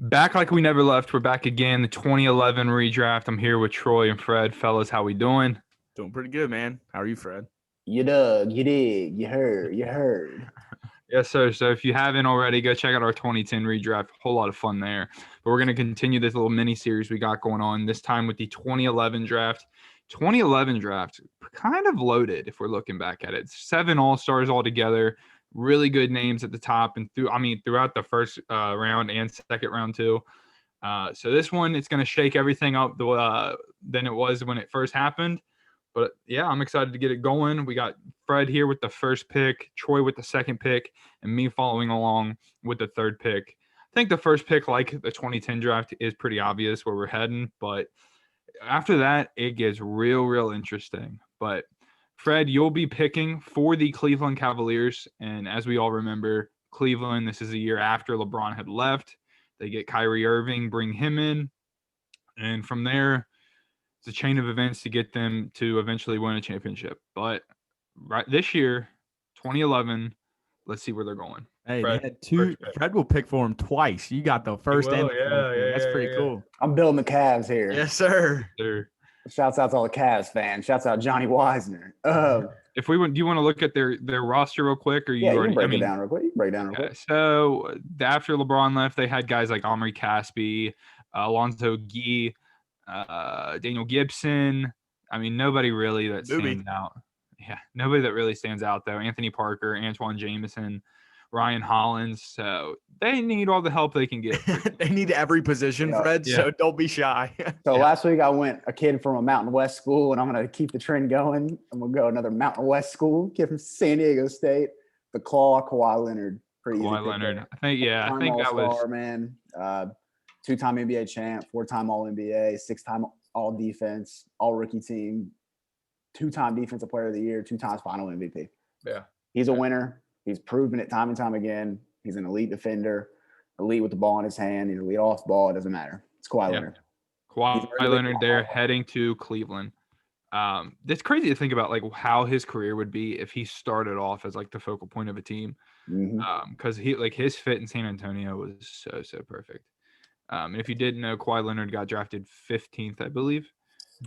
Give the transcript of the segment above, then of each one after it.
Back like we never left. We're back again. The 2011 redraft. I'm here with Troy and Fred. Fellas, how we doing? Doing pretty good, man. How are you, Fred? You dug, you dig, you heard. Yes, sir. So if you haven't already, go check out our 2010 redraft. A whole lot of fun there. But we're going to continue this little mini series we got going on this time with the 2011 draft. 2011 draft, kind of loaded if we're looking back at it. 7 All-Stars altogether. Really good names at the top and throughout the first round and second round too. So this one, it's going to shake everything up than it was when it first happened. But yeah, I'm excited to get it going. We got Fred here with the first pick, Troy with the second pick, and me following along with the third pick. I think the first pick, like the 2010 draft, is pretty obvious where we're heading. But after that, it gets real interesting. But Fred, you'll be picking for the Cleveland Cavaliers. And as we all remember, Cleveland, this is a year after LeBron had left. They get Kyrie Irving, bring him in. And from there, it's a chain of events to get them to eventually win a championship. But right this year, 2011, let's see where they're going. Hey, Fred, they had two. Fred will pick for him twice. You got the first and the fourth pick. That's pretty cool. I'm building the Cavs here. Yes, sir. Shouts out to all the Cavs fans. Shouts out Johnny Wisner. If we do you want to look at their roster real quick, or you yeah, already? You can break it down real quick. So after LeBron left, they had guys like Omri Caspi, Alonzo Gee, Daniel Gibson. I mean, nobody really that stands out. Yeah, nobody that really stands out though. Anthony Parker, Antoine Jameson, Ryan Hollins. So they need all the help they can get. They need every position, Fred. So don't be shy. So last week I went a kid from a Mountain West school, and I'm going to keep the trend going. I'm going to go another Mountain West school, kid from San Diego State, the Claw, Kawhi Leonard. Kawhi Leonard. I think that was man. 2-time NBA champ, 4-time All NBA, 6-time All Defense, All Rookie Team, 2-time Defensive Player of the Year, 2 times Final MVP. Yeah, he's a winner. He's proven it time and time again. He's an elite defender, elite with the ball in his hand. He's elite off the ball. It doesn't matter. It's Kawhi Leonard. Kawhi Leonard there heading to Cleveland. It's crazy to think about like how his career would be if he started off as like the focal point of a team. Because his fit in San Antonio was so perfect. And if you didn't know, Kawhi Leonard got drafted 15th, I believe.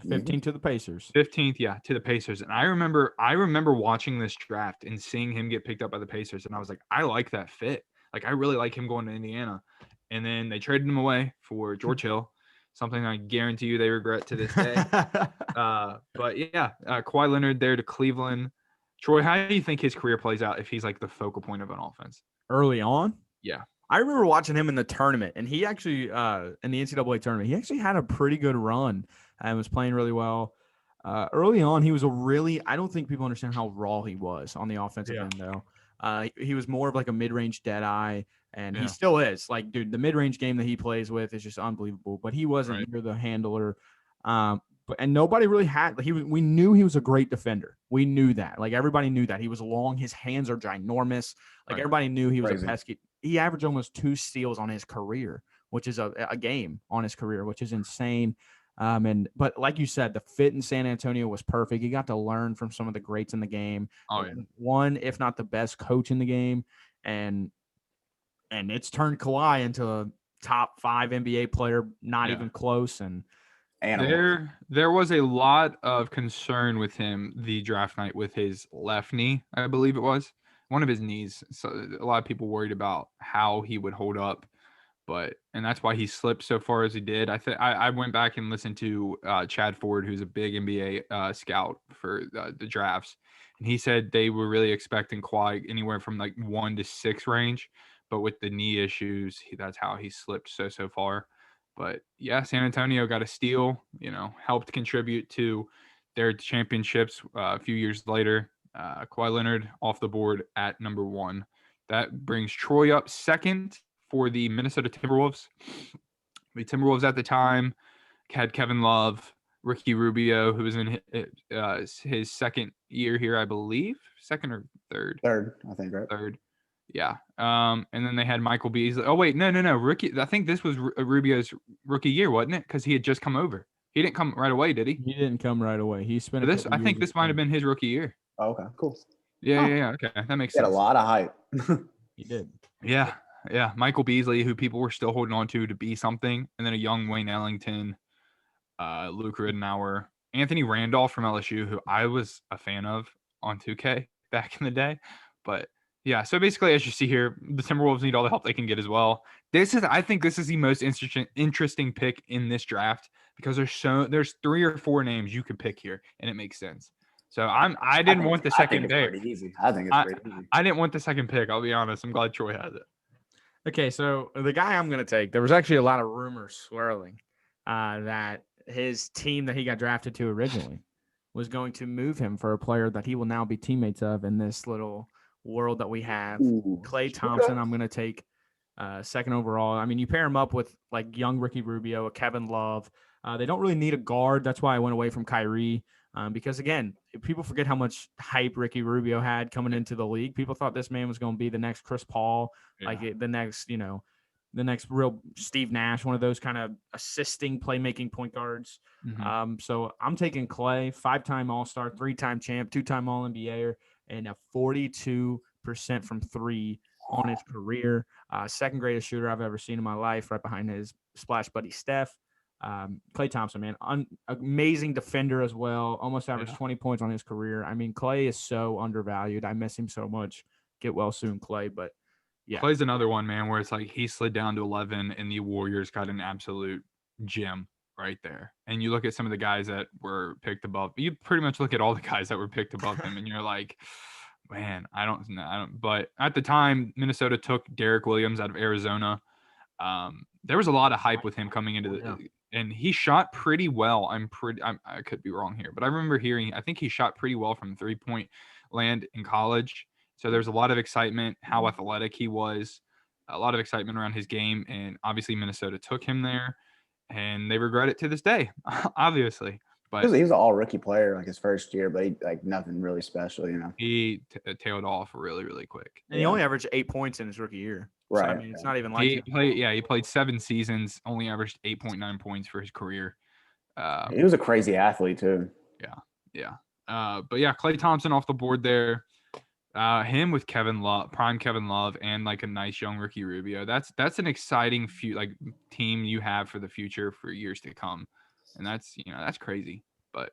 15th to the Pacers. 15th, yeah, to the Pacers. And I remember watching this draft and seeing him get picked up by the Pacers, and I was like, I like that fit. Like, I really like him going to Indiana. And then they traded him away for George Hill, something I guarantee you they regret to this day. But yeah, Kawhi Leonard there to Cleveland. Troy, how do you think his career plays out if he's like the focal point of an offense? Early on? Yeah. I remember watching him in the tournament, and he actually, in the NCAA tournament, he actually had a pretty good run and was playing really well. Early on, he was I don't think people understand how raw he was on the offensive end, though. He was more of like a mid-range dead eye, and he still is. Like, dude, the mid-range game that he plays with is just unbelievable, but he wasn't near the handler. And nobody really had – we knew he was a great defender. We knew that. Like, everybody knew that. He was long. His hands are ginormous. Like, everybody knew he was a pesky – he averaged almost 2 steals on his career, which is a game on his career, which is insane. But like you said, the fit in San Antonio was perfect. He got to learn from some of the greats in the game. One, if not the best coach in the game, and it's turned Kawhi into a top 5 NBA player, not even close. And there was a lot of concern with him the draft night with his left knee, I believe it was. One of his knees. So a lot of people worried about how he would hold up, and that's why he slipped so far as he did. I went back and listened to Chad Ford, who's a big NBA scout for the drafts, and he said they were really expecting Kawhi anywhere from like 1 to 6 range, but with the knee issues, that's how he slipped so far. But yeah, San Antonio got a steal, helped contribute to their championships a few years later. Kawhi Leonard off the board at number 1. That brings Troy up second for the Minnesota Timberwolves. The Timberwolves at the time had Kevin Love, Ricky Rubio, who was in his second year here, I believe. Second or third? Third, I think, right? Third. Yeah. And then they had Michael Beasley. Oh, wait. No. Rookie. I think this was Rubio's rookie year, wasn't it? Because he had just come over. He didn't come right away, did he? He didn't come right away. He spent this. I think this might have been his rookie year. Oh, okay, cool. Yeah. Okay, that makes sense. He had a lot of hype. He did. Yeah. Yeah. Michael Beasley, who people were still holding on to be something, and then a young Wayne Ellington, Luke Ridenour, Anthony Randolph from LSU, who I was a fan of on 2K back in the day. But yeah, so basically, as you see here, the Timberwolves need all the help they can get as well. I think this is the most interesting pick in this draft because there's 3 or 4 names you could pick here, and it makes sense. So I didn't want the second pick. Pretty easy. I think it's pretty easy. I didn't want the second pick. I'll be honest. I'm glad Troy has it. Okay, so the guy I'm going to take, there was actually a lot of rumors swirling that his team that he got drafted to originally was going to move him for a player that he will now be teammates of in this little world that we have. Klay Thompson, I'm going to take second overall. I mean, you pair him up with like young Ricky Rubio, a Kevin Love. They don't really need a guard. That's why I went away from Kyrie. Because again, people forget how much hype Ricky Rubio had coming into the league. People thought this man was going to be the next Chris Paul, the next real Steve Nash, one of those kind of assisting playmaking point guards. Mm-hmm. So I'm taking Klay, 5-time All-Star, 3-time champ, 2-time All-NBA, and a 42% from 3 on his career. Second greatest shooter I've ever seen in my life, right behind his splash buddy Steph. Klay Thompson, man, amazing defender as well. Almost averaged 20 points on his career. I mean, Klay is so undervalued. I miss him so much. Get well soon, Klay. But yeah, Klay's another one, man, where it's like he slid down to 11, and the Warriors got an absolute gem right there. And you look at some of the guys that were picked above. You pretty much look at all the guys that were picked above him, and you're like, man, I don't. But at the time, Minnesota took Derek Williams out of Arizona. There was a lot of hype with him coming into the. And he shot pretty well. I could be wrong here, but I remember hearing, I think he shot pretty well from 3-point land in college. So there's a lot of excitement, how athletic he was, a lot of excitement around his game. And obviously Minnesota took him there, and they regret it to this day, obviously. But he was an all rookie player like his first year, but he like nothing really special, you know. He tailed off really, really quick. And he only averaged 8 points in his rookie year. Right. So, I mean, it's not even like he played 7 seasons, only averaged 8.9 points for his career. He was a crazy athlete too. Yeah. But yeah, Klay Thompson off the board there. Him with prime Kevin Love, and like a nice young Ricky Rubio. That's an exciting team you have for the future for years to come, and that's crazy. But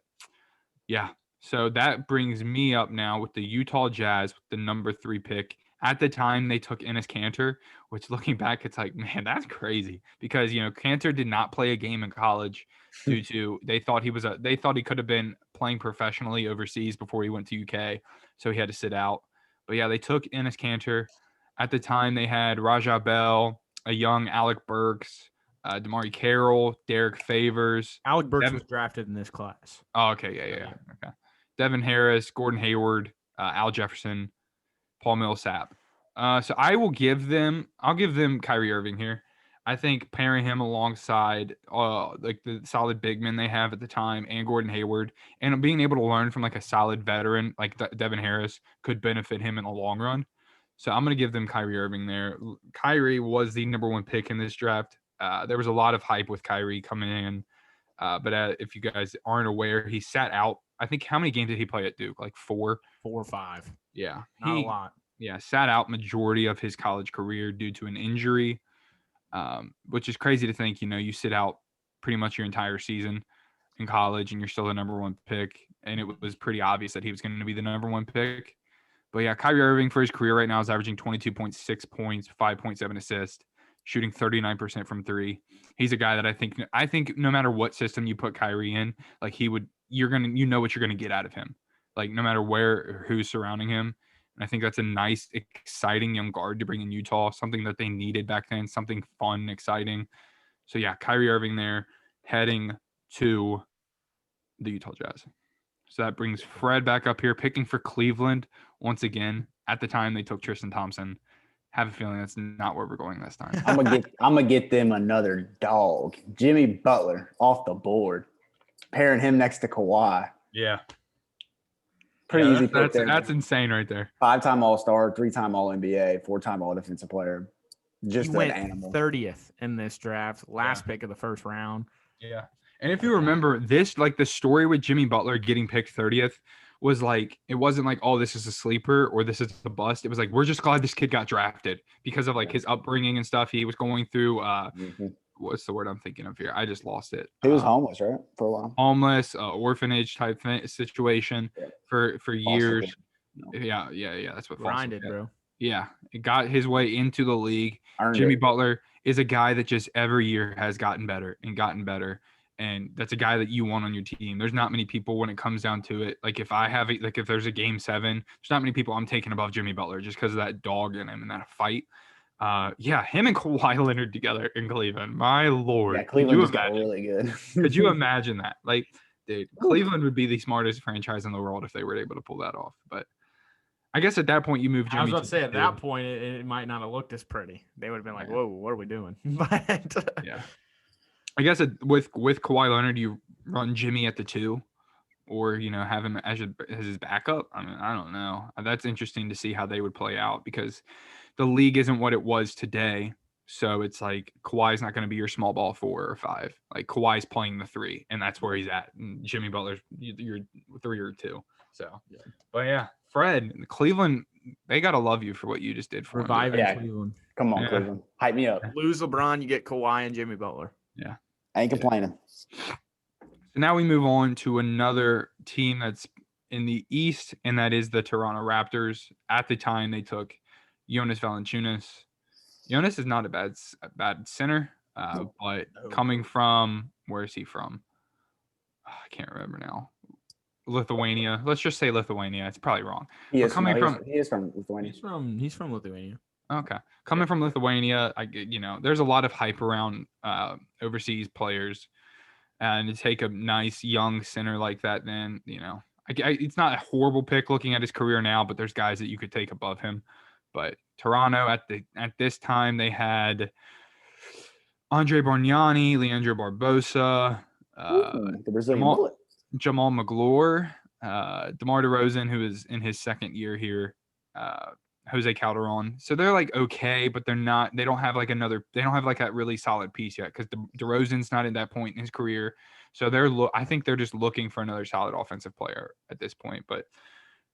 yeah, so that brings me up now with the Utah Jazz with the number 3 pick. At the time, they took Enes Kanter, which looking back, it's like, man, that's crazy because, Kanter did not play a game in college due to they thought he could have been playing professionally overseas before he went to UK. So he had to sit out. But yeah, they took Enes Kanter. At the time, they had Raja Bell, a young Alec Burks, DeMar Carroll, Derek Favors. Alec Burks was drafted in this class. Oh, okay. Yeah. Okay. Devin Harris, Gordon Hayward, Al Jefferson, Paul Millsap. So I'll give them Kyrie Irving here. I think pairing him alongside like the solid big men they have at the time and Gordon Hayward, and being able to learn from like a solid veteran like Devin Harris could benefit him in the long run. So I'm going to give them Kyrie Irving there. Kyrie was the number 1 pick in this draft. There was a lot of hype with Kyrie coming in. But if you guys aren't aware, he sat out. I think how many games did he play at Duke? Like 4 or 5. Yeah. Not a lot. Yeah. Sat out majority of his college career due to an injury, which is crazy to think, you sit out pretty much your entire season in college and you're still the number 1 pick. And it was pretty obvious that he was going to be the number 1 pick. But yeah, Kyrie Irving for his career right now is averaging 22.6 points, 5.7 assists, shooting 39% from 3. He's a guy that I think no matter what system you put Kyrie in, like what you're going to get out of him. Like no matter where or who's surrounding him. And I think that's a nice, exciting young guard to bring in Utah, something that they needed back then, something fun, exciting. So yeah, Kyrie Irving there heading to the Utah Jazz. So that brings Fred back up here, picking for Cleveland once again. At the time, they took Tristan Thompson. Have a feeling that's not where we're going this time. I'm gonna get them another dog. Jimmy Butler off the board, pairing him next to Kawhi. Yeah. Pretty easy pick there. That's insane right there. 5-time All-Star, 3-time All-NBA, 4-time All-Defensive Player. Just he an went animal. 30th in this draft, last pick of the first round. Yeah. And if you remember this, like the story with Jimmy Butler getting picked 30th was like, it wasn't like, oh, this is a sleeper or this is a bust. It was like, we're just glad this kid got drafted because of like his upbringing and stuff. He was going through what's the word I'm thinking of here? I just lost it. He was homeless, right, for a while. Homeless, orphanage type situation for years. No. Yeah. That's what grinded, bro. Yeah, it got his way into the league. Earned Jimmy it. Butler is a guy that just every year has gotten better and gotten better. And that's a guy that you want on your team. There's not many people when it comes down to it. Like if there's a game 7, there's not many people I'm taking above Jimmy Butler just because of that dog in him and that fight. Him and Kawhi Leonard together in Cleveland. My Lord. Yeah, Cleveland just got really good. Could you imagine that? Like, dude, Cleveland would be the smartest franchise in the world if they were able to pull that off. But I guess at that point you move Jimmy. I was about to say at that point it might not have looked as pretty. They would have been like, "Whoa, what are we doing?" But yeah, I guess with Kawhi Leonard, you run Jimmy at the 2, or have him as his backup. I mean, I don't know. That's interesting to see how they would play out because the league isn't what it was today. So it's like Kawhi's not going to be your small ball 4 or 5. Like Kawhi's playing the 3, and that's where he's at. And Jimmy Butler's your 3 or 2. So, but yeah, Fred, Cleveland, they gotta love you for what you just did for reviving Cleveland. Come on, Cleveland, hype me up. Lose LeBron, you get Kawhi and Jimmy Butler. Yeah, I ain't complaining. So now we move on to another team that's in the East, and that is the Toronto Raptors. At the time, they took Jonas Valanciunas. Jonas is not a bad center, but coming from, where is he from? I can't remember now. Lithuania. Let's just say Lithuania. It's probably wrong. He is from Lithuania. He's from Lithuania. Okay. Coming from Lithuania, there's a lot of hype around overseas players, and to take a nice young center like that, then it's not a horrible pick looking at his career now, but there's guys that you could take above him. But Toronto at this time they had Andre Bargnani, Leandro Barbosa, the Brazilian Jamal McGlure, DeMar DeRozan, who is in his second year here, Jose Calderon. So they're like okay, but they don't have like that really solid piece yet because DeRozan's not at that point in his career. So I think they're just looking for another solid offensive player at this point. But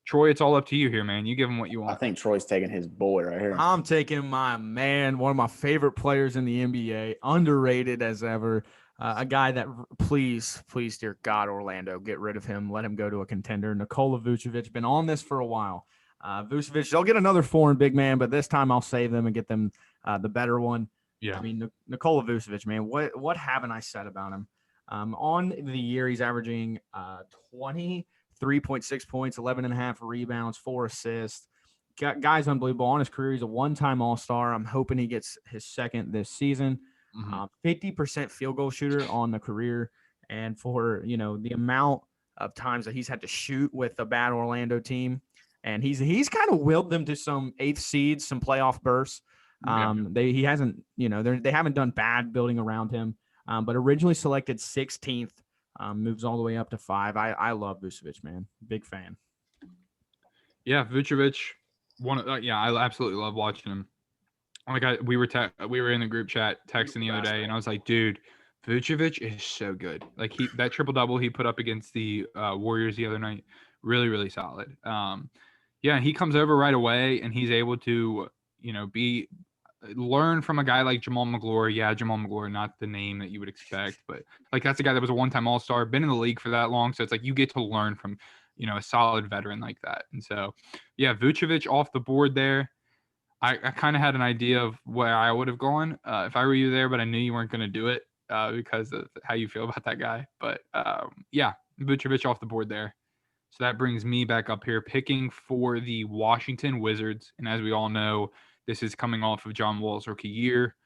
Troy, it's all up to you here, man. You give him what you want. I think Troy's taking his boy right here. I'm taking my man, one of my favorite players in the NBA, underrated as ever. A guy that please, dear God, Orlando, get rid of him. Let him go to a contender. Nikola Vucevic, been on this for a while. Vucevic, they'll get another foreign big man, but this time I'll save them and get them the better one. Yeah. I mean, Nikola Vucevic, man, what haven't I said about him? On the year, he's averaging 23.6 points, 11.5 rebounds, 4 assists. Guy's unbelievable. On his career, he's a one-time All-Star. I'm hoping he gets his second this season. 50% field goal shooter on the career. And for, the amount of times that he's had to shoot with a bad Orlando team, and he's kind of willed them to some 8th seeds, some playoff bursts. He hasn't, they haven't done bad building around him, but originally selected 16th, moves all the way up to 5. I love Vucevic, man. Big fan. Yeah, Vucevic, I absolutely love watching him. Like we were in the group chat texting the other day, and I was like, dude, Vucevic is so good. Like that triple double he put up against the Warriors the other night, really, really solid. He comes over right away, and he's able to, learn from a guy like Jamal McGlure. Yeah, Jamal McGlure, not the name that you would expect, but like that's a guy that was a one-time All-Star, been in the league for that long, so it's like you get to learn from, a solid veteran like that. And so, yeah, Vucevic off the board there. I kind of had an idea of where I would have gone if I were you there, but I knew you weren't going to do it because of how you feel about that guy. But Vucevic off the board there. So that brings me back up here picking for the Washington Wizards. And as we all know, this is coming off of John Wall's rookie year.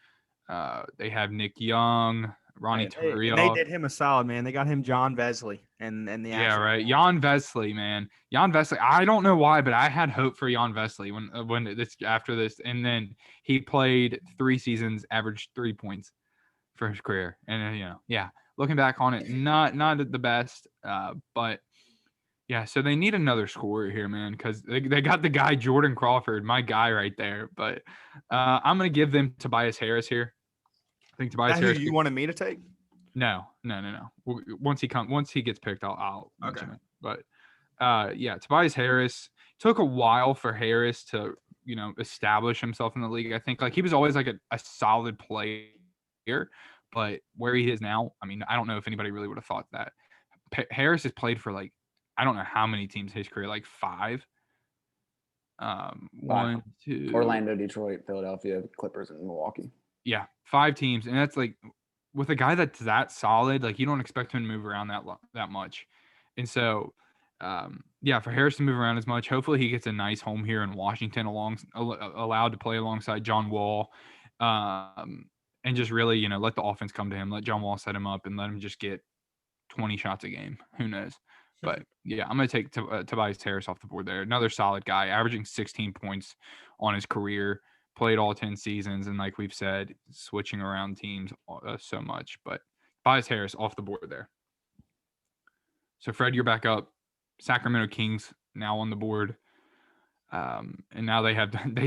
They have Nick Young, Ronnie Turiaf. They did him a solid, man. They got him John Vesley and the right. Jan Vesley, man. Jan Vesley. I don't know why, but I had hope for Jan Vesley after this, and then he played 3 seasons, averaged 3 points for his career, and looking back on it, not the best, but. Yeah, so they need another scorer here, man, because they got the guy Jordan Crawford, my guy right there. But I'm going to give them Tobias Harris here. I think Tobias Harris. You wanted me to take? No. Once he gets picked, I'll mention it. But Tobias Harris. Took a while for Harris to, establish himself in the league. I think like he was always like a solid player, but where he is now, I mean, I don't know if anybody really would have thought that. Harris has played for like, I don't know how many teams his career, like 5. One, two, Orlando, Detroit, Philadelphia, Clippers, and Milwaukee. Yeah, 5 teams, and that's like with a guy that's that solid, like you don't expect him to move around that much, and so, for Harris to move around as much, hopefully he gets a nice home here in Washington, allowed to play alongside John Wall, and just really let the offense come to him, let John Wall set him up, and let him just get 20 shots a game. Who knows? But yeah, I'm going to take Tobias Harris off the board there. Another solid guy, averaging 16 points on his career, played all 10 seasons, and like we've said, switching around teams so much. But Tobias Harris off the board there. So Fred, you're back up. Sacramento Kings now on the board. And now they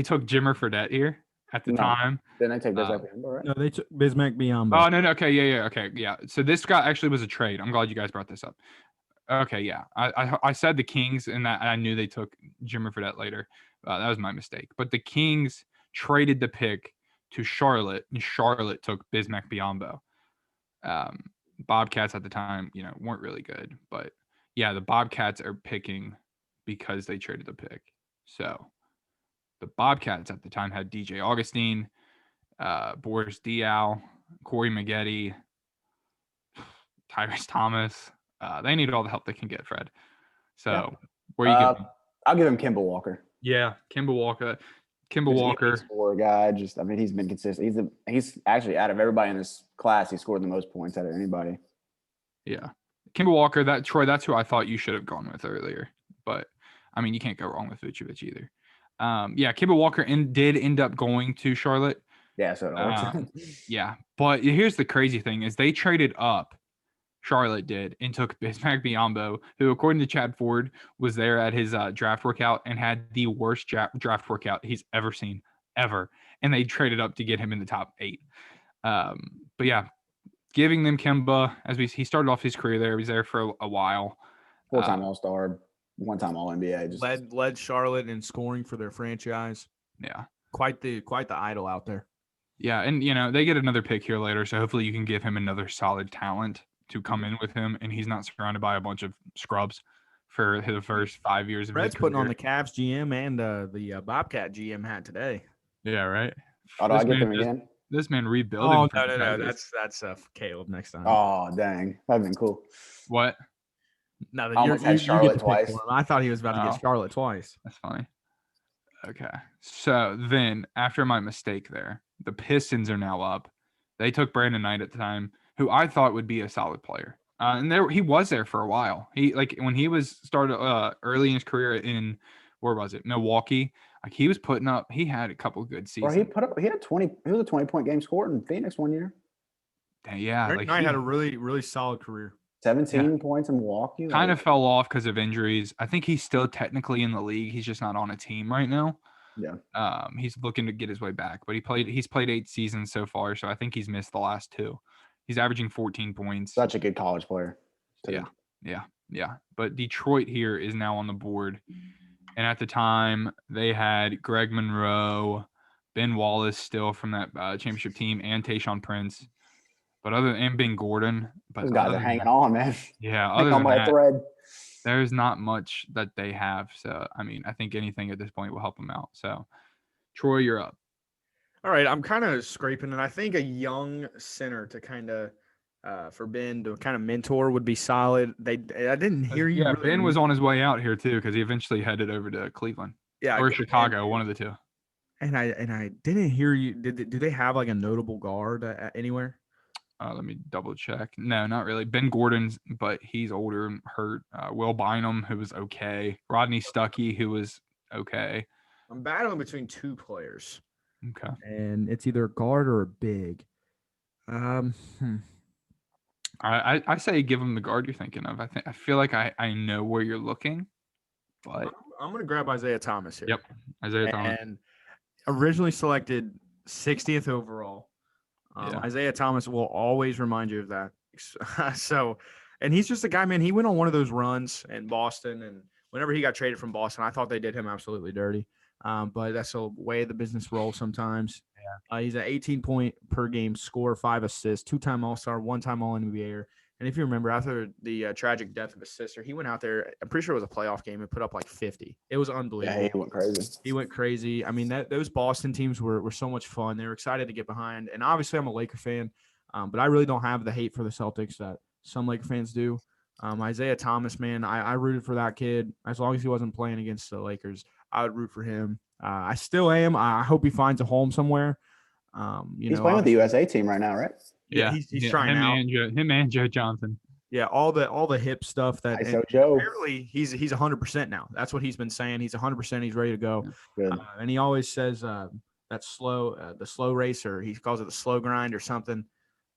took Jimmer Fredette here at the time. Didn't they take Bismack Biyombo, right? No, they took Bismack Biyombo. Oh, no. Okay. Yeah. Okay. Yeah. So this guy actually was a trade. I'm glad you guys brought this up. Okay, yeah. I said the Kings, and that I knew they took Jimmer Fredette later. That was my mistake. But the Kings traded the pick to Charlotte, and Charlotte took Bismack Biyombo. Bobcats at the time, weren't really good. But, yeah, the Bobcats are picking because they traded the pick. So, the Bobcats at the time had DJ Augustine, Boris Diaw, Corey Maggette, Tyrese Thomas. They need all the help they can get, Fred. So, where are you giving? I'll give him Kemba Walker. Yeah, Kemba Walker. He's a guy. He's been consistent. He's actually, out of everybody in this class, he scored the most points out of anybody. Yeah, Kemba Walker. Troy, that's who I thought you should have gone with earlier. But I mean, you can't go wrong with Vucevic either. Kemba Walker did end up going to Charlotte. Yeah, so it works. Yeah, but here's the crazy thing: is they traded up. Charlotte did, and took Bismack Biyombo, who, according to Chad Ford, was there at his draft workout and had the worst draft workout he's ever seen, ever. And they traded up to get him in the top 8. But yeah, giving them Kemba, he started off his career there. He was there for a while. 4-time All-Star, 1-time All-NBA. Just led Charlotte in scoring for their franchise. Yeah. Quite the idol out there. Yeah, and, they get another pick here later, so hopefully you can give him another solid talent to come in with him, and he's not surrounded by a bunch of scrubs for the first 5 years of his career. Fred's putting on the Cavs GM and the Bobcat GM hat today. Yeah, right. Oh, do I get them again? This man rebuilding. Oh, no. That's Caleb next time. Oh, dang. That'd been cool. What? No, you get Charlotte twice. I thought he was about to get Charlotte twice. That's funny. Okay. So then, after my mistake there, the Pistons are now up. They took Brandon Knight at the time, who I thought would be a solid player. And he was there for a while. When he was started early in his career in, where was it? Milwaukee. Like he was putting up, he had a couple of good seasons. He had he was a 20-point game scorer in Phoenix one year. Yeah. Knight had a really, really solid career. 17 points in Milwaukee. Kind of fell off because of injuries. I think he's still technically in the league. He's just not on a team right now. Yeah. He's looking to get his way back, but he's played 8 seasons so far, so I think he's missed the last 2. He's averaging 14 points. Such a good college player. Yeah. But Detroit here is now on the board. And at the time, they had Greg Monroe, Ben Wallace still from that championship team, and Tayshaun Prince. But and Ben Gordon. But those guys are hanging on, man. Yeah. Other than that, thread. There's not much that they have. So, I mean, I think anything at this point will help them out. So, Troy, you're up. All right, I'm kind of scraping, and I think a young center to kind of for Ben to kind of mentor would be solid. I didn't hear you. Yeah, really Ben was on his way out here too because he eventually headed over to Cleveland. Yeah, or Chicago, one of the two. And I didn't hear you. Do they have like a notable guard anywhere? Let me double check. No, not really. Ben Gordon's, but he's older and hurt. Will Bynum, who was okay. Rodney Stuckey, who was okay. I'm battling between 2 players. Okay. And it's either a guard or a big. I say give him the guard you're thinking of. I feel like I know where you're looking, but I'm gonna grab Isaiah Thomas here. Yep, Isaiah Thomas. And originally selected 60th overall. Isaiah Thomas will always remind you of that. So, and he's just a guy, man. He went on one of those runs in Boston and whenever he got traded from Boston, I thought they did him absolutely dirty. But that's the way the business rolls sometimes. Yeah. He's an 18-point per game scorer, 5 assists, 2-time All-Star, 1-time All-NBA. And if you remember, after the tragic death of his sister, he went out there. I'm pretty sure it was a playoff game and put up like 50. It was unbelievable. Yeah, he went crazy. He went crazy. I mean, those Boston teams were so much fun. They were excited to get behind. And obviously, I'm a Laker fan, but I really don't have the hate for the Celtics that some Laker fans do. Isaiah Thomas, man, I rooted for that kid. As long as he wasn't playing against the Lakers, I would root for him. I still am. I hope he finds a home somewhere. He's playing with the USA team right now, right? Yeah, he's trying out. Him and Joe Johnson. Yeah, all the hip stuff that Joe. Apparently he's 100% now. That's what he's been saying. He's 100%. He's ready to go. Good. And he always says that the slow racer. He calls it the slow grind or something.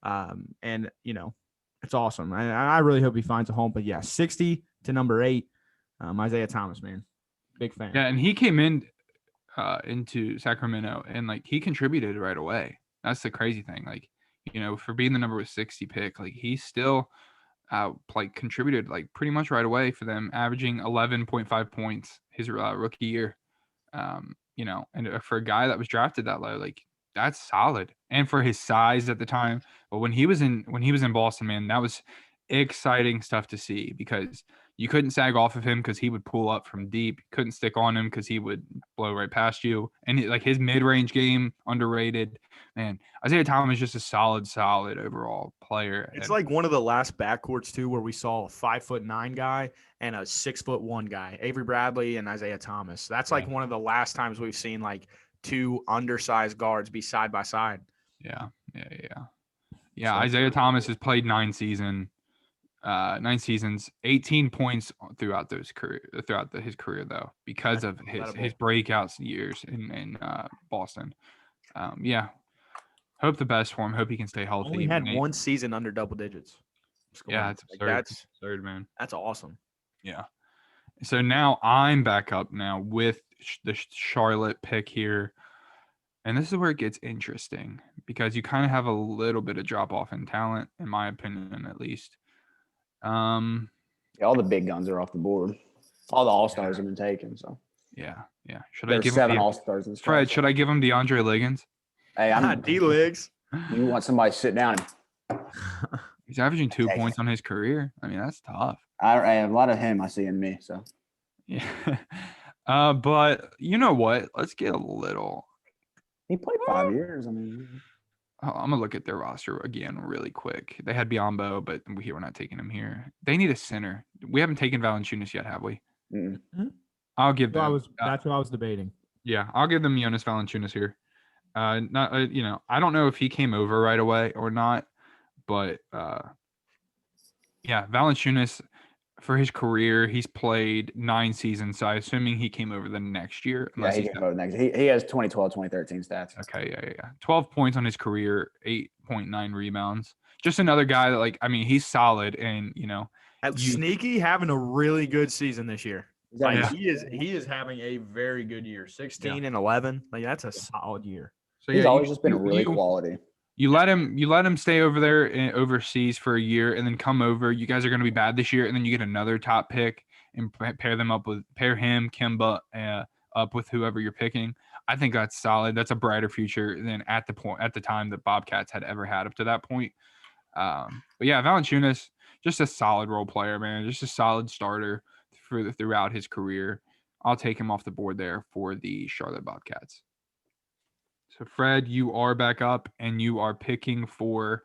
And it's awesome. I really hope he finds a home. But yeah, 60 to number 8, Isaiah Thomas, man, big fan. Yeah, and he came into Sacramento and like he contributed right away. That's the crazy thing. Like, for being the number 60 pick, like he still contributed like pretty much right away for them, averaging 11.5 points his rookie year. And for a guy that was drafted that low, like that's solid. And for his size at the time, but when he was in Boston, man, that was exciting stuff to see because you couldn't sag off of him because he would pull up from deep. You couldn't stick on him because he would blow right past you. And his mid-range game, underrated. Man, Isaiah Thomas is just a solid overall player. It's like one of the last backcourts too, where we saw a 5'9" guy and a 6'1" guy, Avery Bradley and Isaiah Thomas. That's like one of the last times we've seen like 2 undersized guards be side by side. Yeah. So, Isaiah Thomas has played 9 seasons, 18 points throughout his career though, because of his breakouts years in Boston. Hope the best for him. Hope he can stay healthy. Only had 1 season under double digits. Yeah, that's absurd. That's absurd, man. That's awesome. Yeah. So now I'm back up now with the Charlotte pick here. And this is where it gets interesting because you kind of have a little bit of drop off in talent, in my opinion, at least. All the big guns are off the board. All the all-stars have been taken. So yeah. Should I give 7 all-stars in Fred? Should I give him DeAndre Liggins? Hey, I'm D-Ligs. You want somebody to sit down? He's averaging 2 points on his career. I mean, that's tough. A lot of him I see in me. So yeah. But you know what? Let's get a little. He played 5 years. I mean, I'm gonna look at their roster again really quick. They had Biyombo, but we're not taking him here. They need a center. We haven't taken Valanciunas yet, have we? Mm-hmm. I'll give them. That's what I was debating. Yeah, I'll give them Jonas Valanciunas here. I don't know if he came over right away or not, but Valanciunas for his career, he's played 9 seasons, so I'm assuming he came over the next year. Yeah, he came over next. He has 2012, 2013 stats. Okay, yeah. 12 points on his career, 8.9 rebounds. Just another guy that, he's solid, and Sneaky having a really good season this year. He is having a very good year. 16 and 11. Like that's a solid year. So he's always just been really quality. You let him stay over there overseas for a year and then come over. You guys are going to be bad this year, and then you get another top pick and pair him, Kemba, up with whoever you're picking. I think that's solid. That's a brighter future than at the time that Bobcats had ever had up to that point. But yeah, Valanciunas, just a solid role player, man. Just a solid starter throughout his career. I'll take him off the board there for the Charlotte Bobcats. So Fred, you are back up and you are picking for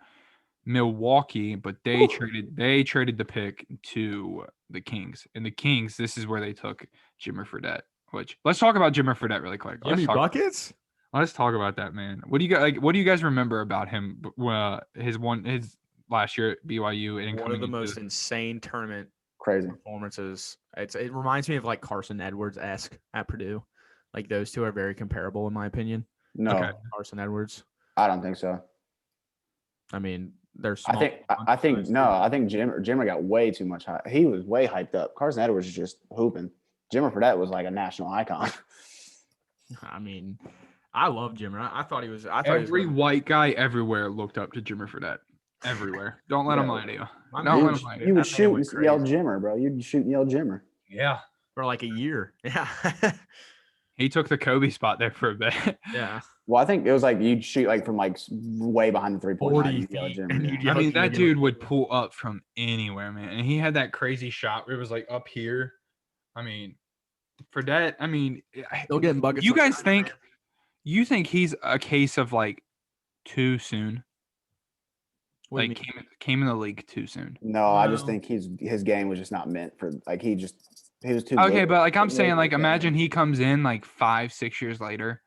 Milwaukee, but they traded the pick to the Kings. And the Kings, this is where they took Jimmer Fredette. Which let's talk about Jimmer Fredette really quick. Buckets? Let's talk about that, man. What do you guys remember about him? His last year at BYU and one of the most insane tournament crazy performances. It reminds me of like Carson Edwards-esque at Purdue. Like those two are very comparable in my opinion. No, okay. Carson Edwards. I don't think so. I mean, they're small. I think Jimmer got way too much hype. He was way hyped up. Carson Edwards is just hooping. Jimmer Fredette was like a national icon. I mean, I love Jimmer. I thought he was. Every white guy everywhere looked up to Jimmer Fredette. Everywhere. Don't let him lie to you. You would shoot and yell Jimmer, bro. You'd shoot and yell Jimmer. Yeah. for like a year. Yeah. He took the Kobe spot there for a bit. Yeah. Well, I think it was like you'd shoot like from like way behind the 3-point 40 line. You'd yell at feet, Jim, and yeah. you'd I yell mean, at Jimmy that Gill. dude would pull up from anywhere, man. And he had that crazy shot where it was like up here. I mean, for that, I mean, Still getting buckets. you guys sometimes, think he's a case of like too soon? What do you Like mean? came in the league too soon. No, I just No. think his game was just not meant for like he was too Okay, good. but like I'm Couldn't saying, really like get imagine going. he comes in like 5-6 years later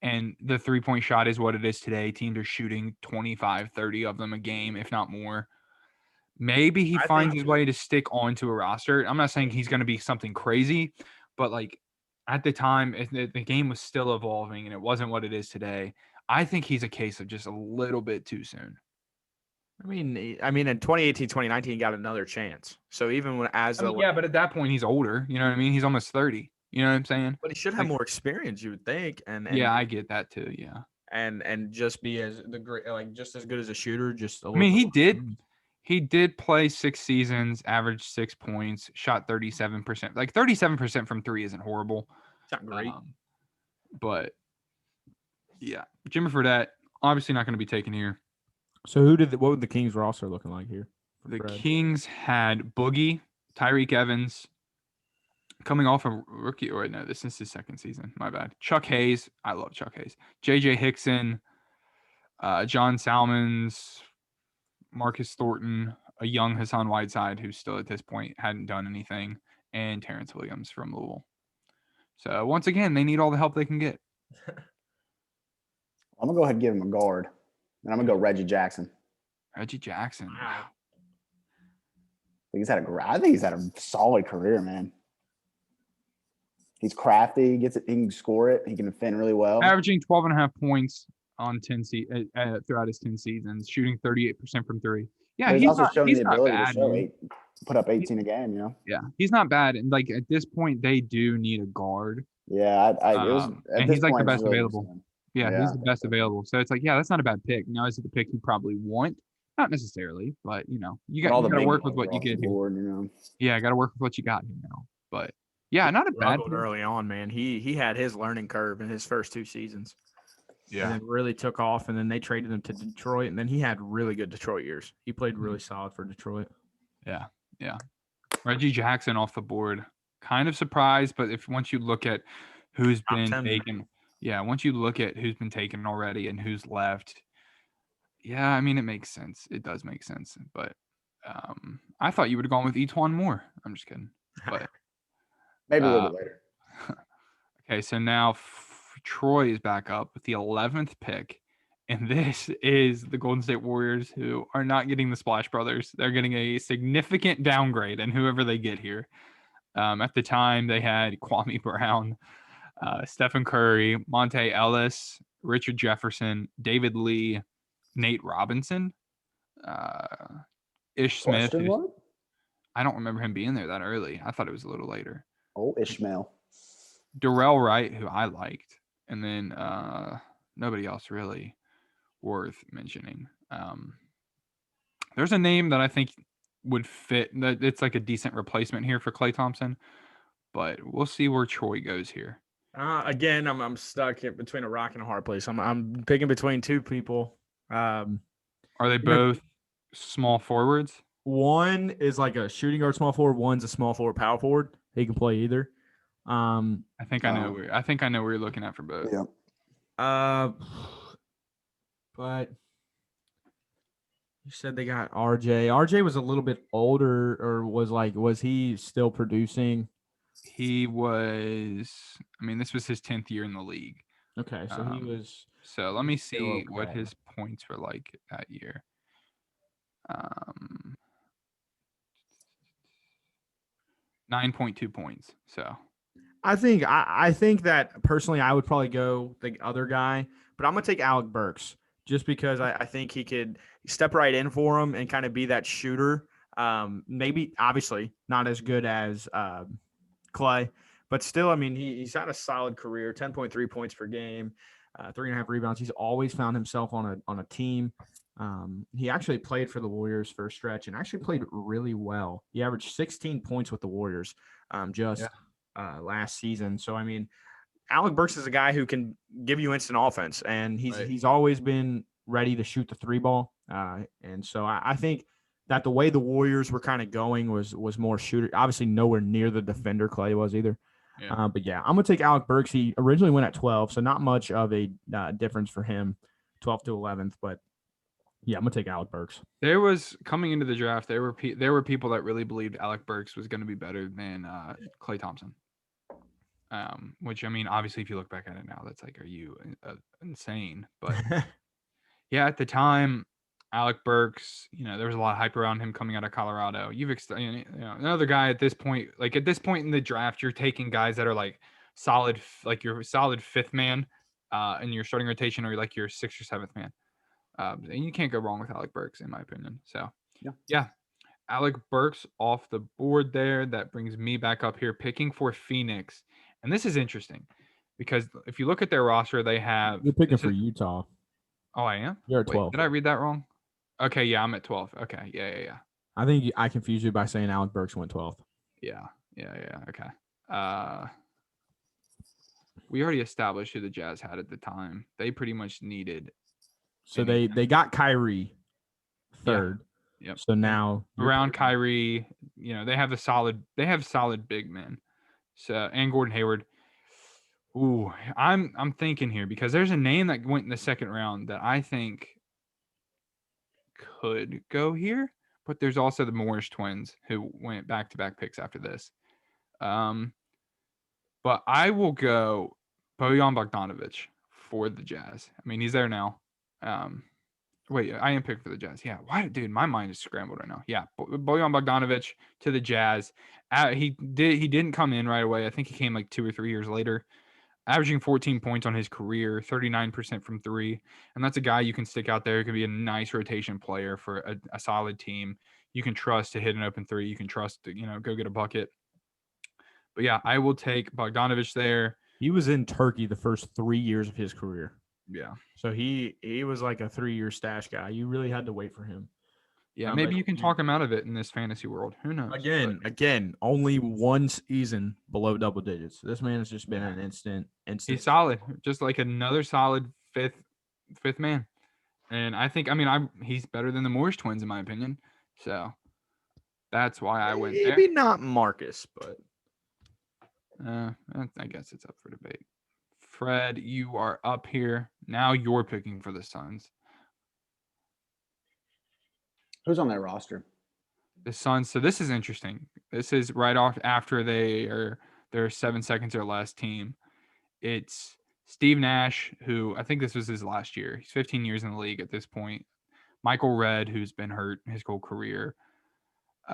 and the 3-point shot is what it is today. Teams are shooting 25, 30 of them a game, if not more. Maybe he I finds think- his way to stick onto a roster. I'm not saying he's going to be something crazy, but like at the time, the game was still evolving and it wasn't what it is today. I think he's a case of just a little bit too soon. I mean, in 2018, 2019, he got another chance. So even when Yeah, but at that point, he's older. You know what I mean? He's almost 30. You know what I'm saying? but he should have more experience, you would think, and Yeah, I get that too. Yeah. and just be as the great, like just as good as a shooter. Just a I little. mean, bit he did play 6 seasons, averaged 6 points, shot 37%. Like 37% from 3 isn't horrible. It's not great. But yeah, Jimmy Fredette obviously not going to be taken here. So what would the Kings roster looking like here? The Kings had Boogie, Tyreek Evans, coming off a rookie. Or no, this is his second season. My bad. Chuck Hayes. I love Chuck Hayes. J.J. Hickson, John Salmons, Marcus Thornton, a young Hassan Whiteside who still at this point hadn't done anything, and Terrence Williams from Louisville. So once again, they need all the help they can get. I'm gonna go ahead and give him a guard, and I'm gonna go Reggie Jackson. Reggie Jackson. Wow. I think he's had a solid career, man. He's crafty. He can score it. He can defend really well. Averaging 12.5 points on 10 throughout his 10 seasons, shooting 38% from 3. Yeah, but he's also shown the not ability bad, to show put up 18 a game. You know. Yeah, he's not bad, and like at this point, they do need a guard. Yeah, and he's like the best available. Yeah, he's the best available. So it's like, yeah, that's not a bad pick. Now, is it the pick you probably want? Not necessarily, but you know, you got to work with what you get here. You know? Yeah, got to work with what you got here now. But yeah, not a bad pick. Early on, man. He had his learning curve in his first 2 seasons. Yeah, and then really took off, and then they traded him to Detroit, and then he had really good Detroit years. He played really solid for Detroit. Yeah. Reggie Jackson off the board. Kind of surprised, but once you look at who's been taken, once you look at who's been taken already and who's left, yeah, I mean, it makes sense. It does make sense. But I thought you would have gone with Etuan Moore. I'm just kidding. But maybe a little bit later. Okay, so now Troy is back up with the 11th pick. And this is the Golden State Warriors, who are not getting the Splash Brothers. They're getting a significant downgrade in whoever they get here. At the time, they had Kwame Brown, Stephen Curry, Monte Ellis, Richard Jefferson, David Lee, Nate Robinson, Ish Smith. I don't remember him being there that early. I thought it was a little later. Oh, Ishmael. Darrell Wright, who I liked. And then nobody else really worth mentioning. There's a name that I think would fit. That it's like a decent replacement here for Klay Thompson, but we'll see where Troy goes here. Again, I'm stuck between a rock and a hard place. I'm picking between 2 people. Are they both small forwards? One is like a shooting guard small forward. One's a small forward power forward. He can play either. I think I know where you're looking at for both. Yeah. But you said they got RJ. RJ was a little bit older, or was he still producing? He was. I mean, this was his 10th year in the league. Okay, so he was. So let me see what his points were like that year. 9.2 points. So I think that personally I would probably go the other guy, but I'm gonna take Alec Burks just because I think he could step right in for him and kind of be that shooter. Maybe obviously not as good as Klay, but still, I mean, he's had a solid career, 10.3 points per game, 3.5 rebounds. He's always found himself on a team. He actually played for the Warriors for a stretch and actually played really well. He averaged 16 points with the Warriors last season. So, I mean, Alec Burks is a guy who can give you instant offense, and Right. he's always been ready to shoot the three ball. And so I think that the way the Warriors were kind of going was more shooter. Obviously, nowhere near the defender Clay was either. Yeah. But yeah, I'm gonna take Alec Burks. He originally went at 12, so not much of a difference for him, 12th to 11th. But yeah, I'm gonna take Alec Burks. There was coming into the draft. There were people that really believed Alec Burks was going to be better than Klay Thompson. Which I mean, obviously, if you look back at it now, that's like, are you insane? But yeah, at the time, Alec Burks, there was a lot of hype around him coming out of Colorado. Another guy at this point, like at this point in the draft, you're taking guys that are like solid, like your solid fifth man, in your starting rotation, or like your sixth or seventh man. And you can't go wrong with Alec Burks, in my opinion. So yeah. Alec Burks off the board there. That brings me back up here, picking for Phoenix. And this is interesting because if you look at their roster, they have. You're picking for Utah. Oh, I am? You're at 12. Did I read that wrong? Okay, yeah, I'm at 12. Okay, yeah. I think I confused you by saying Alec Burks went 12th. Yeah. Okay. We already established who the Jazz had at the time. They pretty much needed. So they got Kyrie third. Yeah. Yep. So now around Kyrie, they have solid big men. So and Gordon Hayward. Ooh, I'm thinking here because there's a name that went in the second round that I think could go here, but there's also the Morris twins who went back-to-back picks after this. But I will go Bojan Bogdanović for the Jazz. I mean, he's there now. Wait, I am picked for the Jazz. Yeah. Why, dude? My mind is scrambled right now. Yeah. Bojan Bogdanović to the Jazz. He didn't come in right away. I think he came like 2 or 3 years later, averaging 14 points on his career, 39% from three. And that's a guy you can stick out there. He could be a nice rotation player for a solid team. You can trust to hit an open three. You can trust to, go get a bucket. But yeah, I will take Bogdanović there. He was in Turkey the first 3 years of his career. Yeah. So he was like a 3-year stash guy. You really had to wait for him. Yeah, maybe you can talk him out of it in this fantasy world. Who knows? Again, only one season below double digits. This man has just been an instant. He's solid, just like another solid fifth man. And I think, he's better than the Morris twins in my opinion. So that's why I went there. Maybe not Marcus, but I guess it's up for debate. Fred, you are up here. Now you're picking for the Suns. Who's on their roster? The Suns. So this is interesting. This is right off after they're 7 seconds or less team. It's Steve Nash, who I think this was his last year. He's 15 years in the league at this point. Michael Redd, who's been hurt his whole career.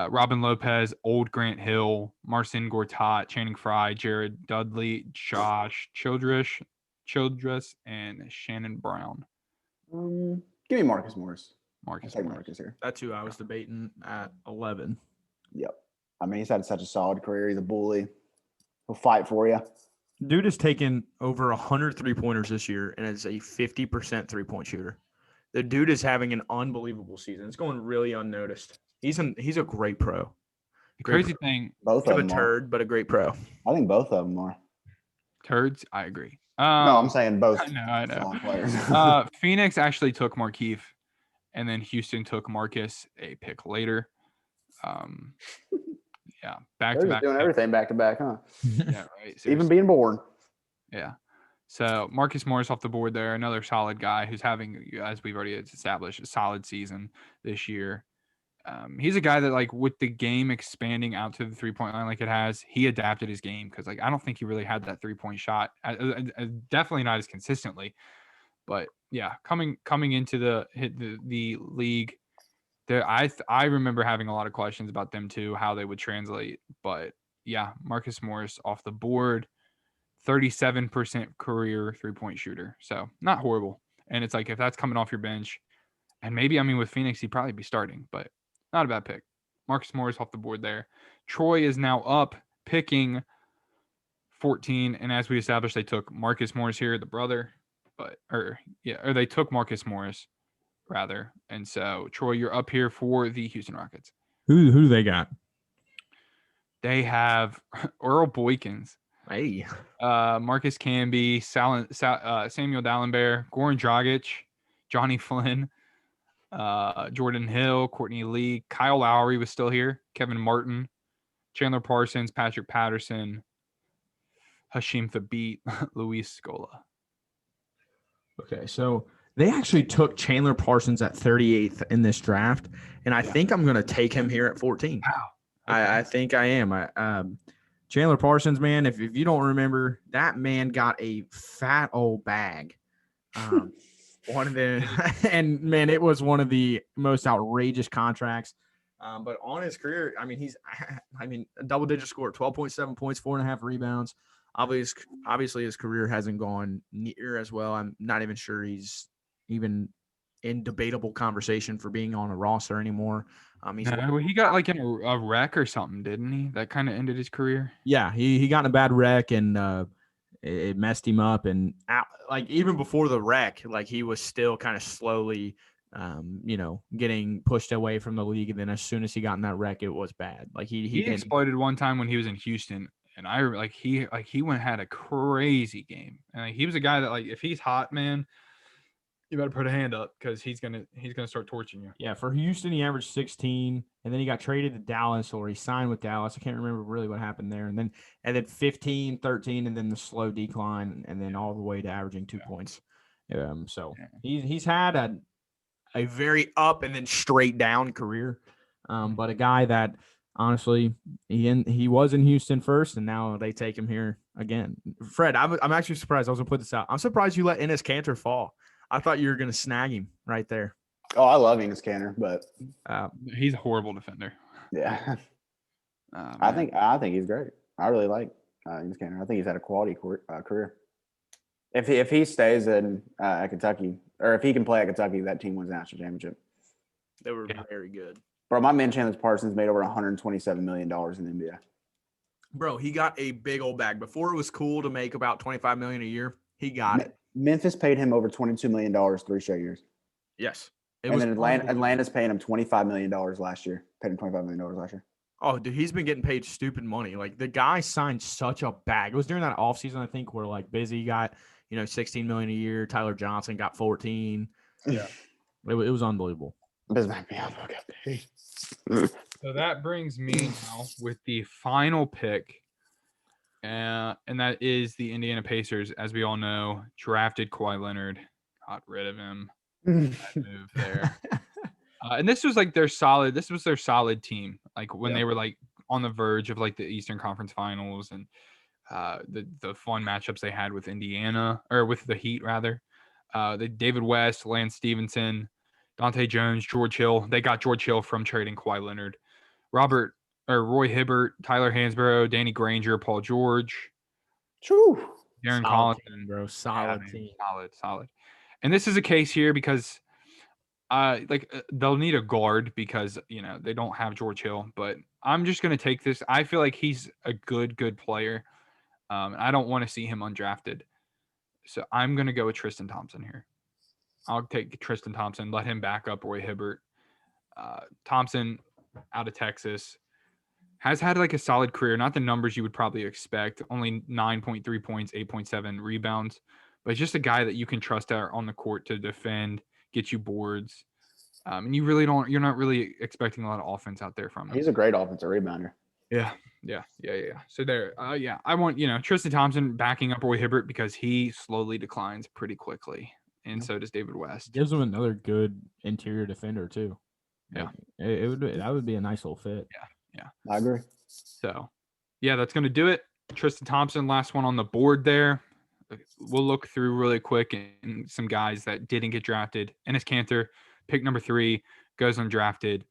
Robin Lopez, Old Grant Hill, Marcin Gortat, Channing Frye, Jared Dudley, Josh Childress, and Shannon Brown. Give me Marcus Morris. Marcus here. That's who I was debating at 11. Yep. He's had such a solid career. He's a bully. He'll fight for you. Dude has taken over 100 3-pointers this year and is a 50% 3-point shooter. The dude is having an unbelievable season. It's going really unnoticed. He's a great pro. The crazy thing, both of them a turd, but a great pro. I think both of them are turds. I agree. No, I'm saying both. I know. Players. Phoenix actually took Markieff, and then Houston took Marcus a pick later. Yeah, back to back. Doing everything back to back, huh? Yeah, right. Seriously. Even being born. Yeah. So Marcus Morris off the board there, another solid guy who's having, as we've already established, a solid season this year. He's a guy that, like, with the game expanding out to the 3-point line like it has, he adapted his game because, like, I don't think he really had that 3-point shot. Definitely not as consistently. But yeah, coming into the league, I remember having a lot of questions about them too, how they would translate. But yeah, Marcus Morris off the board, 37% career 3-point shooter, so not horrible. And it's like if that's coming off your bench, and maybe with Phoenix he'd probably be starting, but not a bad pick. Marcus Morris off the board there. Troy is now up picking 14, and as we established, they took Marcus Morris here, the brother, or they took Marcus Morris rather. And so Troy, you're up here for the Houston Rockets. Who do they got? They have Earl Boykins, Hey. Marcus Camby, Samuel Dallenberg, Goran Dragic, Johnny Flynn, Jordan Hill, Courtney Lee, Kyle Lowry was still here, Kevin Martin, Chandler Parsons, Patrick Patterson, Hashim Thabit, Luis Scola. Okay, so they actually took Chandler Parsons at 38th in this draft, and I think I'm going to take him here at 14. Wow. Okay. I think I am. Chandler Parsons, man, if you don't remember, that man got a fat old bag. One of the and man, it was one of the most outrageous contracts. But on his career, I mean, a double-digit score, 12.7 points, 4.5 rebounds. Obviously, his career hasn't gone near as well. I'm not even sure he's even in debatable conversation for being on a roster anymore. He got like in a wreck or something, didn't he? That kind of ended his career. Yeah, he got in a bad wreck and it messed him up. And like even before the wreck, like he was still kind of slowly, getting pushed away from the league. And then as soon as he got in that wreck, it was bad. Like he exploded one time when he was in Houston, and he had a crazy game. And he was a guy that like if he's hot, man, you better put a hand up because he's gonna start torching you. Yeah, for Houston, he averaged 16, and then he got traded to Dallas, or he signed with Dallas. I can't remember really what happened there. And then 15, 13, and then the slow decline, and then all the way to averaging 2 points. He's had a very up and then straight down career, but a guy that honestly he was in Houston first, and now they take him here again. Fred, I'm actually surprised. I was gonna put this out. I'm surprised you let Enes Kanter fall. I thought you were going to snag him right there. Oh, I love Enes Kanter, but he's a horrible defender. Yeah, I think he's great. I really like Enes Kanter. I think he's had a quality career. If he stays at Kentucky, or if he can play at Kentucky, that team wins the national championship. They were very good. Bro, my man Chandler Parsons made over $127 million in the NBA. Bro, he got a big old bag. Before it was cool to make about $25 million a year, he got it. Memphis paid him over $22 million 3 straight years. Yes. And then Atlanta's paying him $25 million last year. Paid him $25 million last year. Oh, dude, he's been getting paid stupid money. Like, the guy signed such a bag. It was during that offseason, I think, where, like, Busy got, $16 million a year. Tyler Johnson got 14. Yeah. It was unbelievable. Doesn't have got paid. So that brings me now with the final pick. And that is the Indiana Pacers, as we all know, drafted Kawhi Leonard, got rid of him, that move there. And this was like their solid team. Like when they were like on the verge of like the Eastern Conference Finals and the fun matchups they had with Indiana, or with the Heat rather. The David West, Lance Stevenson, Dante Jones, George Hill. They got George Hill from trading Kawhi Leonard. Roy Hibbert, Tyler Hansborough, Danny Granger, Paul George, Darren Collins, bro. Solid team. Solid. And this is a case here because they'll need a guard because they don't have George Hill, but I'm just gonna take this. I feel like he's a good player. I don't want to see him undrafted. So I'm gonna go with Tristan Thompson here. I'll take Tristan Thompson, let him back up Roy Hibbert. Thompson out of Texas. Has had like a solid career, not the numbers you would probably expect, only 9.3 points, 8.7 rebounds, but just a guy that you can trust out on the court to defend, get you boards. And you're not really expecting a lot of offense out there from him. He's a great offensive rebounder. Yeah. So there, I want, Tristan Thompson backing up Roy Hibbert because he slowly declines pretty quickly. And so does David West. Gives him another good interior defender too. Yeah. That would be a nice little fit. Yeah. I agree. So, yeah, that's going to do it. Tristan Thompson, last one on the board there. We'll look through really quick and some guys that didn't get drafted. Enes Kanter, pick number 3, goes undrafted.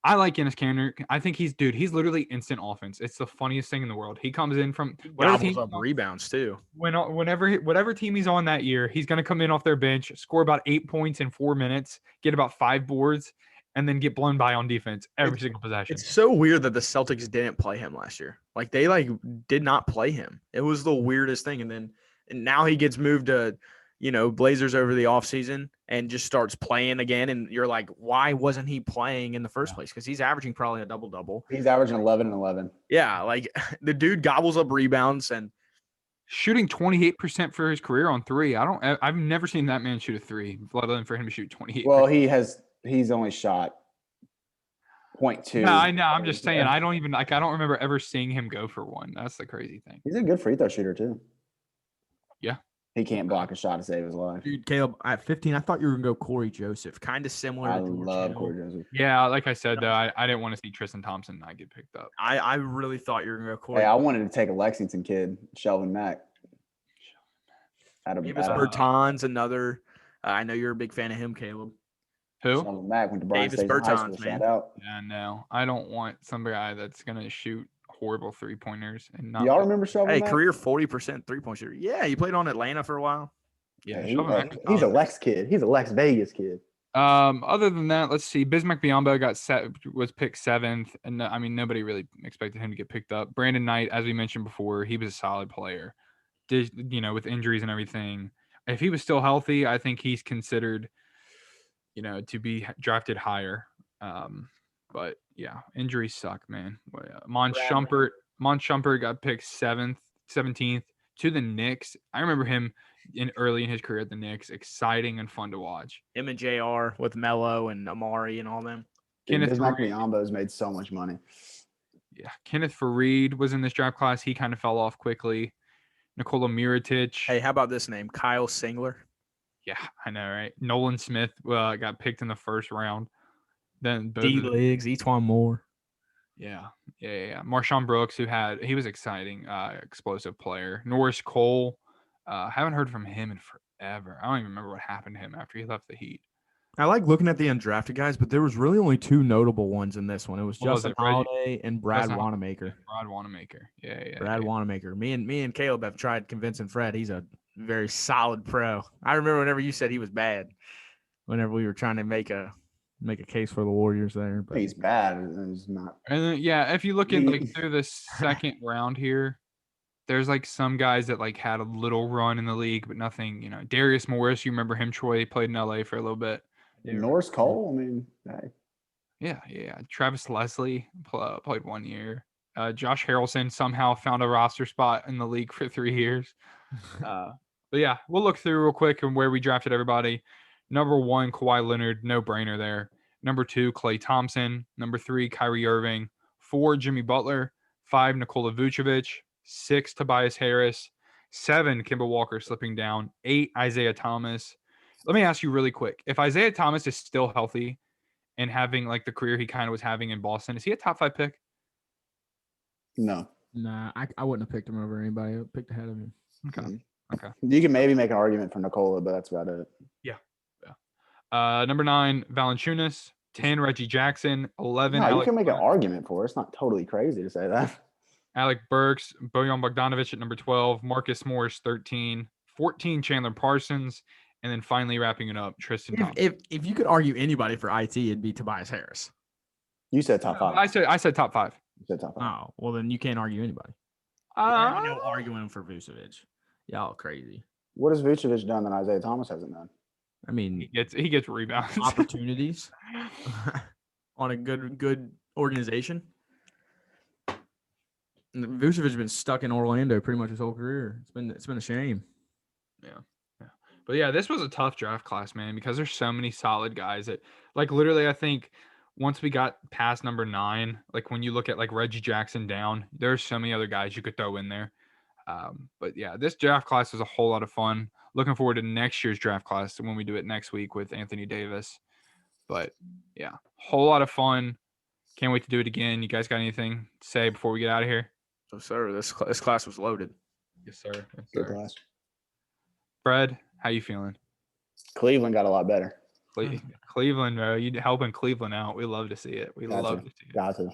I like Enes Kanter. I think he's literally instant offense. It's the funniest thing in the world. He comes in from gobbles up rebounds too. Whatever team he's on that year, he's going to come in off their bench, score about 8 points in 4 minutes, get about 5 boards, and then get blown by on defense every single possession. It's so weird that the Celtics didn't play him last year. Like they did not play him. It was the weirdest thing. And now he gets moved to Blazers over the offseason and just starts playing again. And you're like, why wasn't he playing in the first place? Because he's averaging probably a double-double. He's averaging 11 and 11. Yeah, like the dude gobbles up rebounds and shooting 28% for his career on three. I've never seen that man shoot a three, let alone for him to shoot 28. Well, he's only shot 0.2. No, I know. I'm just saying. I don't remember ever seeing him go for one. That's the crazy thing. He's a good free throw shooter too. Yeah. He can't block a shot to save his life. Dude, Caleb, at 15, I thought you were going to go Corey Joseph. Kind of similar I to George love Hill. Corey Joseph. Yeah, like I said, though, I didn't want to see Tristan Thompson not get picked up. I really thought you were going to go Corey. Hey, I wanted to take a Lexington kid, Shelvin Mack. Davis Bertans, another. I know you're a big fan of him, Caleb. Who? Shelvin Mack went to Bryan Davis State High School. Bertans, man. Shout out. Yeah, no. I don't want some guy that's going to shoot horrible three-pointers. And not. Y'all remember Shelvin Hey, Mack? career 40% three-point shooter. Yeah, he played on Atlanta for a while. Yeah, he's a Lex kid. He's a Lex Vegas kid. Other than that, let's see. Bismack Biyombo was picked 7th, and I mean nobody really expected him to get picked up. Brandon Knight, as we mentioned before, he was a solid player. With injuries and everything, if he was still healthy, I think he's considered, to be drafted higher. But yeah, injuries suck, man. Mon Shumpert got picked 17th to the Knicks. I remember him early in his career at the Knicks, exciting and fun to watch. Him and JR with Melo and Amari and all them. Bismack Biyombo's made so much money. Yeah, Kenneth Faried was in this draft class. He kind of fell off quickly. Nikola Mirotic. Hey, how about this name? Kyle Singler. Yeah, I know, right? Nolan Smith got picked in the first round. Then D-Leagues, Etwan Moore. Yeah. Marshawn Brooks, he was exciting, explosive player. Norris Cole, haven't heard from him in forever. I don't even remember what happened to him after he left the Heat. I like looking at the undrafted guys, but there was really only 2 notable ones in this one. It was Justin Holiday and Brad Wanamaker. Brad Wanamaker. Yeah. Brad Wanamaker. Me and Caleb have tried convincing Fred he's a very solid pro. I remember whenever you said he was bad, whenever we were trying to make a case for the Warriors there. But he's bad. He's not. And then, if you look at through the second round here, there's some guys that had a little run in the league, but nothing. Darius Morris, you remember him? Troy played in LA for a little bit. Norris Cole, I mean, hey. Yeah. Travis Leslie played 1 year. Josh Harrelson somehow found a roster spot in the league for 3 years. But yeah, we'll look through real quick and where we drafted everybody. Number 1, Kawhi Leonard, no brainer there. Number 2, Klay Thompson. Number 3, Kyrie Irving. 4, Jimmy Butler. 5, Nikola Vucevic. 6, Tobias Harris. 7, Kemba Walker slipping down. 8, Isaiah Thomas. Let me ask you really quick. If Isaiah Thomas is still healthy and having the career he kind of was having in Boston, is he a top 5 pick? No. Nah, I wouldn't have picked him over anybody. I picked ahead of him. Okay. You can maybe make an argument for Nikola, but that's about it. Yeah. Number 9, Valanciunas. 10, Reggie Jackson. 11, you can make an argument for it. It's not totally crazy to say that. Alec Burks. Bojan Bogdanovic at number 12. Marcus Morris, 13. 14, Chandler Parsons. And then finally wrapping it up, Tristan Thompson. If you could argue anybody for IT, it'd be Tobias Harris. You said top 5. I said top 5. You said top 5. Oh, well then you can't argue anybody. No arguing for Vucevic. Y'all crazy. What has Vucevic done that Isaiah Thomas hasn't done? I mean, he gets rebounds, opportunities on a good organization. Vucevic's been stuck in Orlando pretty much his whole career. It's been a shame. Yeah. But yeah, this was a tough draft class, man, because there's so many solid guys that literally I think once we got past number 9, when you look at Reggie Jackson down, there's so many other guys you could throw in there. But yeah, this draft class was a whole lot of fun. Looking forward to next year's draft class when we do it next week with Anthony Davis. But yeah, whole lot of fun. Can't wait to do it again. You guys got anything to say before we get out of here? Oh, sir, this class was loaded. Yes, sir. Good class. Fred, how you feeling? Cleveland got a lot better. Cleveland, bro. You helping Cleveland out. We love to see it. Love to see it. Got to.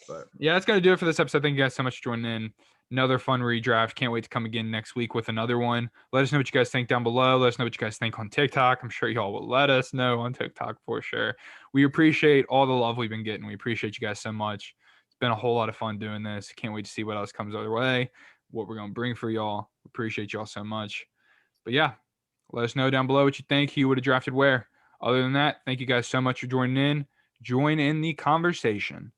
But yeah, that's going to do it for this episode. Thank you guys so much for joining in. Another fun redraft. Can't wait to come again next week with another one. Let us know what you guys think down below. Let us know what you guys think on TikTok. I'm sure y'all will let us know on TikTok for sure. We appreciate all the love we've been getting. We appreciate you guys so much. It's been a whole lot of fun doing this. Can't wait to see what else comes our way, what we're going to bring for y'all. Appreciate y'all so much. But yeah, Let us know down below what you think. He would have drafted where. Other than that, thank you guys so much for joining in. Join in the conversation.